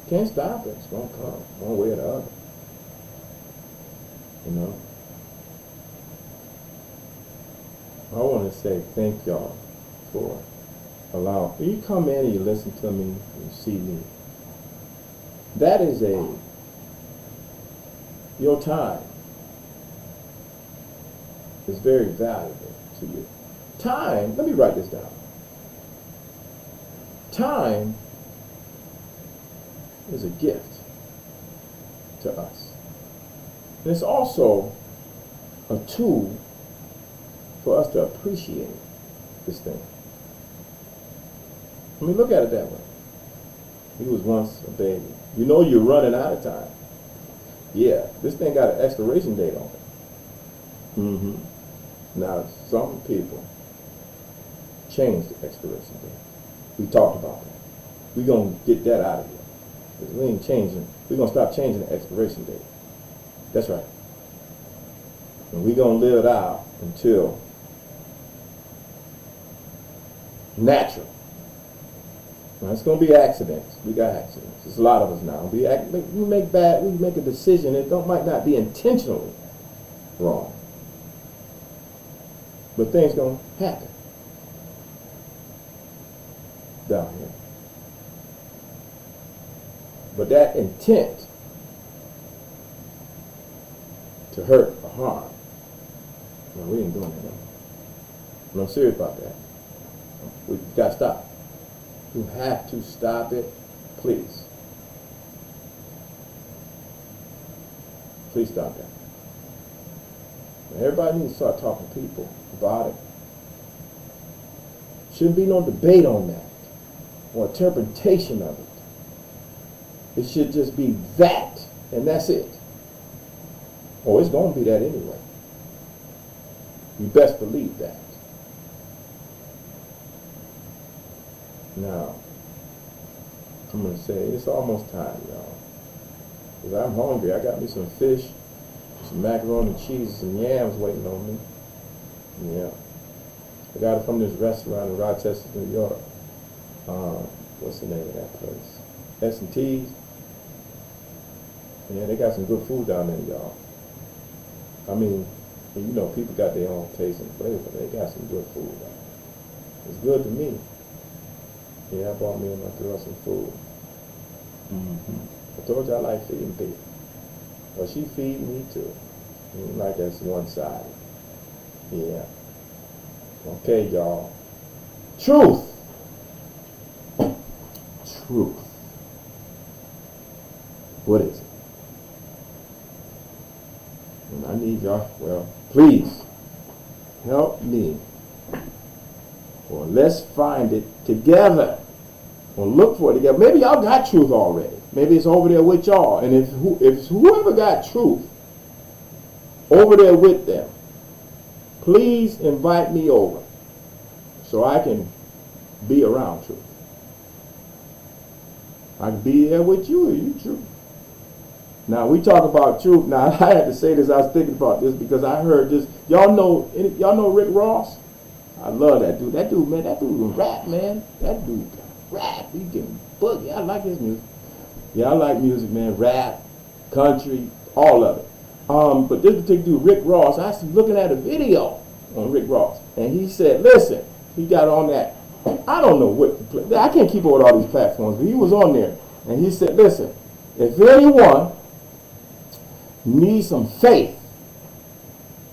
Speaker 1: Can't stop it. It's going to come one way or the other. I want to say thank y'all for allowing. You come in and you listen to me, you see me. That is your time is very valuable to you. Time, let me write this down. Time is a gift to us. And it's also a tool for us to appreciate this thing. I mean, look at it that way. He was once a baby. You're running out of time. Yeah, this thing got an expiration date on it. Now, some people change the expiration date. We talked about that. We're going to get that out of here. Because we ain't changing. We're going to stop changing the expiration date. That's right. And we're going to live it out until natural. Now, it's going to be accidents. We got accidents. There's a lot of us now. We make a decision. It might not be intentionally wrong. But things going to happen down here. But that intent to hurt or harm, no, we ain't doing that no more. And I'm serious about that. We got to stop. You have to stop it, please. Please stop that. And everybody needs to start talking to people about it. Shouldn't be no debate on that or interpretation of it. It should just be that, and that's it. Oh, it's going to be that anyway. You best believe that. Now, I'm going to say it's almost time, y'all. Because I'm hungry. I got me some fish, some macaroni and cheese, some yams waiting on me. Yeah. I got it from this restaurant in Rochester, New York. What's the name of that place? S&T's. Yeah, they got some good food down there, y'all. I mean, people got their own taste and flavor, but they got some good food down there. It's good to me. Yeah, I bought me and my girl some food. I told you I like feeding people. Well, she feed me too. Like that's one-sided. Yeah. Okay, y'all. Truth. Truth. What is it? And I need y'all, well, please help me. Well, let's find it together. Well, look for it together. Maybe y'all got truth already. Maybe it's over there with y'all. And if whoever got truth over there with them, please invite me over so I can be around truth. I can be there with you and you truth. Now we talk about truth. Now I had to say this. I was thinking about this because I heard this. Y'all know Rick Ross? I love that dude. That dude, man, that dude can rap, man. That dude can rap. He can boogie. I like his music. Yeah, I like music, man. Rap, country, all of it. But this particular dude, Rick Ross, I was looking at a video on Rick Ross, and he said, listen, he got on that. I don't know what, I can't keep up with all these platforms, but he was on there, and he said, listen, if anyone needs some faith,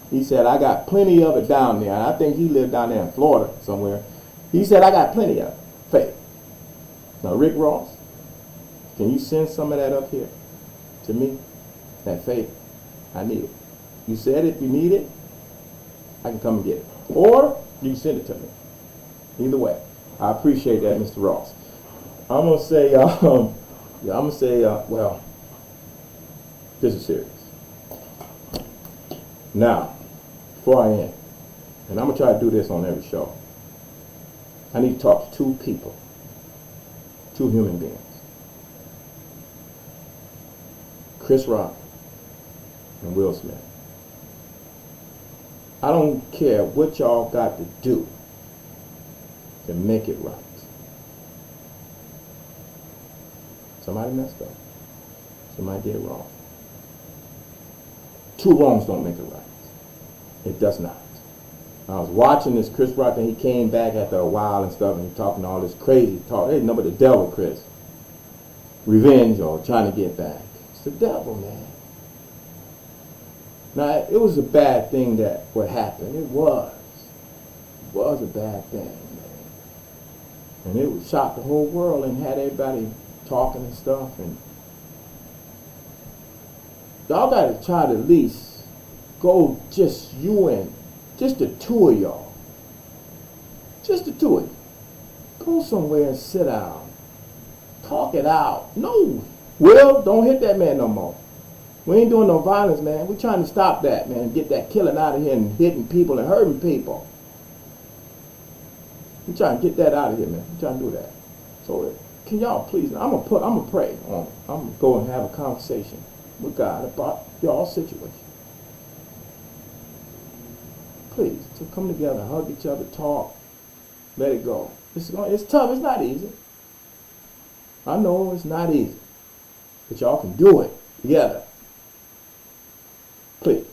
Speaker 1: he said, I got plenty of it down there. And I think he lived down there in Florida somewhere. He said, I got plenty of faith. Now, Rick Ross, can you send some of that up here to me? That faith. I need it. You said if you need it, I can come and get it. Or you can send it to me. Either way. I appreciate that, Mr. Ross. I'm going to say, well, this is serious. Now, before I end, and I'm going to try to do this on every show, I need to talk to two people, two human beings. Chris Rock and Will Smith. I don't care what y'all got to do to make it right. Somebody messed up. Somebody did wrong. Two wrongs don't make it right. It does not. I was watching this Chris Rock, and he came back after a while and stuff, and he talking all this crazy talk. Hey, number the devil, Chris. Revenge or trying to get back. It's the devil, man. Now, it was a bad thing that what happened. It was. It was a bad thing, man. And it shocked the whole world and had everybody talking and stuff. And y'all got to try to at least go just you and just the two of y'all. Just the two of you. Go somewhere and sit down. Talk it out. No. Will, don't hit that man no more. We ain't doing no violence, man. We're trying to stop that, man. Get that killing out of here and hitting people and hurting people. We're trying to get that out of here, man. We're trying to do that. So can y'all please, I'm gonna pray on it. I'm gonna go and have a conversation with God about y'all situation. Please, to come together, hug each other, talk, let it go. It's tough. It's not easy. I know it's not easy, but y'all can do it together. Please,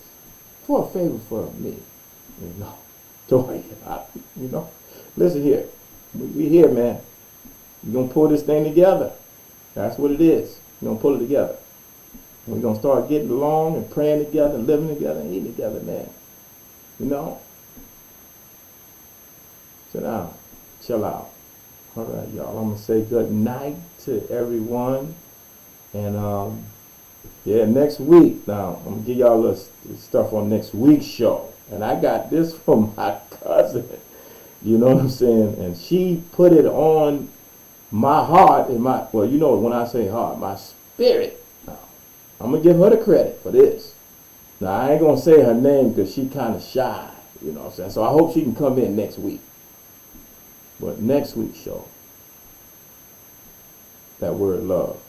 Speaker 1: for a favor for me, listen here. We here, man. We're going to pull this thing together. That's what it is. We're going to pull it together. And we're going to start getting along and praying together and living together and eating together, man. Sit down. Chill out. All right, y'all. I'm going to say good night to everyone. And, next week. Now, I'm going to give y'all a little stuff on next week's show. And I got this from my cousin. You know what I'm saying? And she put it on my heart and when I say heart, my spirit. Now, I'm going to give her the credit for this. Now, I ain't going to say her name because she kind of shy. You know what I'm saying? So I hope she can come in next week. But next week's show, that word love,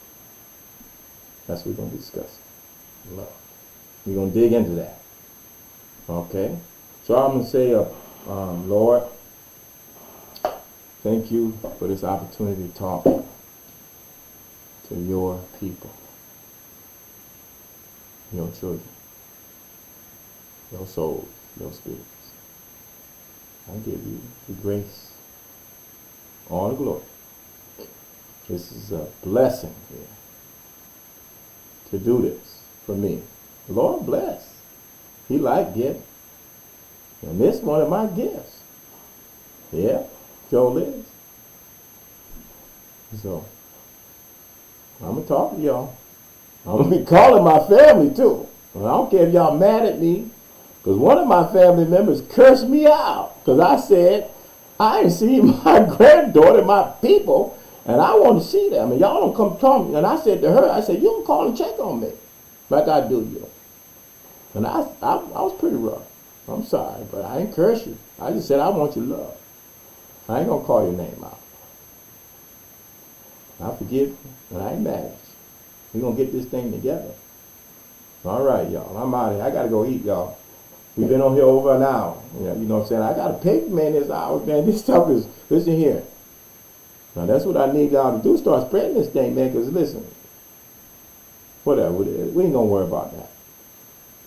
Speaker 1: that's what we're going to discuss. Love. We're going to dig into that. Okay? So I'm going to say, Lord, thank you for this opportunity to talk to your people, your children, your souls, your spirits. I give you the grace, all the glory. This is a blessing here to do this for me. Lord bless. He like gifts. And this is one of my gifts. Yeah, Joel is. So, I'm going to talk to y'all. I'm going to be calling my family too. And I don't care if y'all mad at me, because one of my family members cursed me out because I said, I ain't seen my granddaughter, my people, and I want to see them. And y'all don't come talk me. And I said to her, I said, you don't call and check on me like I do you. And I was pretty rough. I'm sorry, but I ain't curse you. I just said I want your love. I ain't going to call your name out. I forgive you, and I ain't mad at you. We're going to get this thing together. All right, y'all. I'm out of here. I got to go eat, y'all. We've been on here over an hour. You know what I'm saying? I got to pay, man, this hour, man. This stuff is, listen here. Now, that's what I need y'all to do. Start spreading this thing, man, because listen, whatever. We ain't going to worry about that.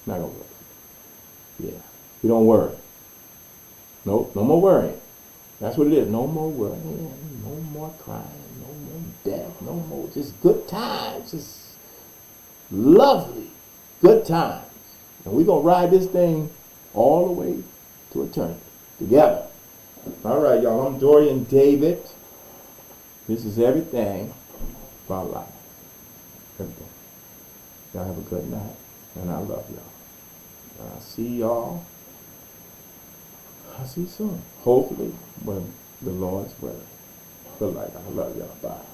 Speaker 1: Not going to worry. Yeah. We don't worry. Nope. No more worrying. That's what it is. No more worrying. No more crying. No more death. No more. Just good times. Just lovely good times. And we're going to ride this thing all the way to eternity together. All right, y'all. I'm Dorian David. This is everything about life. Everything. Y'all have a good night. And I love y'all. I'll see y'all. I'll see you soon. Hopefully, when the Lord's willing. Good night. I love y'all. Bye.